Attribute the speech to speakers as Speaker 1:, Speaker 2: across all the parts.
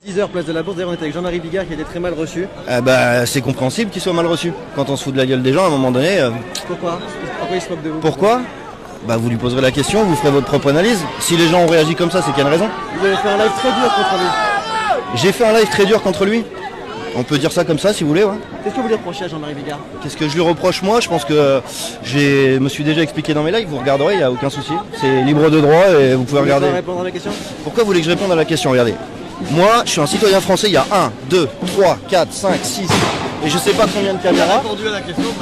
Speaker 1: 10h, place de la Bourse, d'ailleurs on était avec Jean-Marie Bigard qui a été très mal reçu.
Speaker 2: C'est compréhensible qu'il soit mal reçu. Quand on se fout de la gueule des gens, à un moment donné...
Speaker 1: Pourquoi il se moque de vous?
Speaker 2: Pourquoi? Vous lui poserez la question, vous ferez votre propre analyse. Si les gens ont réagi comme ça, c'est qu'il y a une raison.
Speaker 1: Vous avez fait un live très dur contre lui.
Speaker 2: J'ai fait un live très dur contre lui. On peut dire ça comme ça si vous voulez, ouais.
Speaker 1: Qu'est-ce que vous lui reprochez à Jean-Marie Bigard?
Speaker 2: Qu'est-ce que je lui reproche moi? Je pense que je me suis déjà expliqué dans mes lives, vous regarderez, il n'y a aucun souci. C'est libre de droit et vous pouvez regarder.
Speaker 1: Vous pouvez répondre à la question?
Speaker 2: Pourquoi vous voulez que je réponde à la question? Regardez. Moi, je suis un citoyen français, il y a 1, 2, 3, 4, 5, 6, et je sais pas combien de caméras.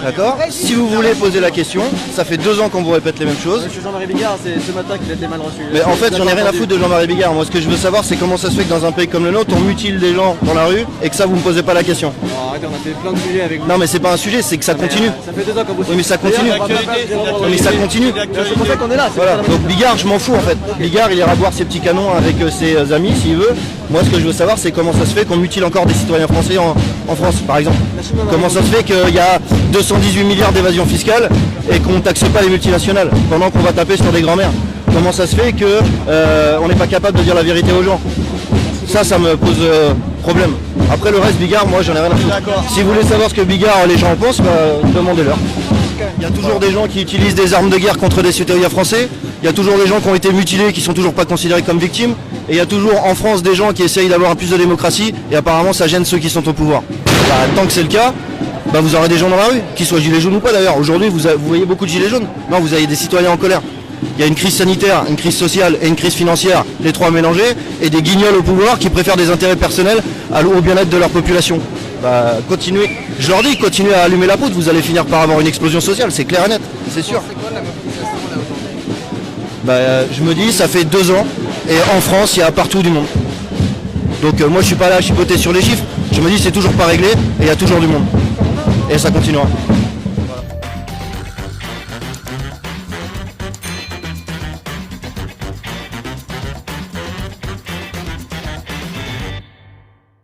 Speaker 2: D'accord? Si vous voulez poser la question, ça fait 2 ans qu'on vous répète les mêmes choses.
Speaker 1: Monsieur Jean-Marie Bigard, c'est ce matin qu'il a été mal reçu.
Speaker 2: Mais en fait, j'en ai rien à foutre de Jean-Marie Bigard. Moi, ce que je veux savoir, c'est comment ça se fait que dans un pays comme le nôtre, on mutile des gens dans la rue et que ça, vous me posez pas la question.
Speaker 1: Oh, arrêtez, on a fait plein de sujets avec vous.
Speaker 2: Non, mais c'est pas un sujet, c'est que ça continue.
Speaker 1: Ça fait 2 ans qu'on vous...
Speaker 2: Oui, mais ça continue. Mais ça continue.
Speaker 1: C'est pour ça qu'on est là.
Speaker 2: Voilà. Donc Bigard, je m'en fous en fait. Bigard, il ira boire ses petits canons avec ses amis s'il veut. Moi, ce que je veux savoir, c'est comment ça se fait qu'on mutile encore des citoyens français en France, par exemple. Comment ça se fait qu'il y a 218 milliards d'évasion fiscale et qu'on ne taxe pas les multinationales pendant qu'on va taper sur des grands-mères? Comment ça se fait qu'on n'est pas capable de dire la vérité aux gens? Ça me pose problème. Après le reste, Bigard, moi j'en ai rien à foutre. Si vous voulez savoir ce que Bigard, les gens en pensent, demandez-leur. Il y a toujours des gens qui utilisent des armes de guerre contre des citoyens français. Il y a toujours des gens qui ont été mutilés, qui sont toujours pas considérés comme victimes. Et il y a toujours en France des gens qui essayent d'avoir un plus de démocratie. Et apparemment ça gêne ceux qui sont au pouvoir. Tant que c'est le cas, vous aurez des gens dans la rue, qu'ils soient gilets jaunes ou pas d'ailleurs. Aujourd'hui vous voyez beaucoup de gilets jaunes. Non, vous avez des citoyens en colère. Il y a une crise sanitaire, une crise sociale et une crise financière, les trois mélangés, et des guignols au pouvoir qui préfèrent des intérêts personnels au bien-être de leur population. Continuez, je leur dis, continuez à allumer la poudre, vous allez finir par avoir une explosion sociale, c'est clair et net, c'est sûr.
Speaker 1: C'est quoi la mobilisation là aujourd'hui?
Speaker 2: Je me dis, ça fait 2 ans, et en France, il y a partout du monde. Donc moi je suis pas là à chipoter sur les chiffres, je me dis c'est toujours pas réglé, et il y a toujours du monde. Et ça continuera.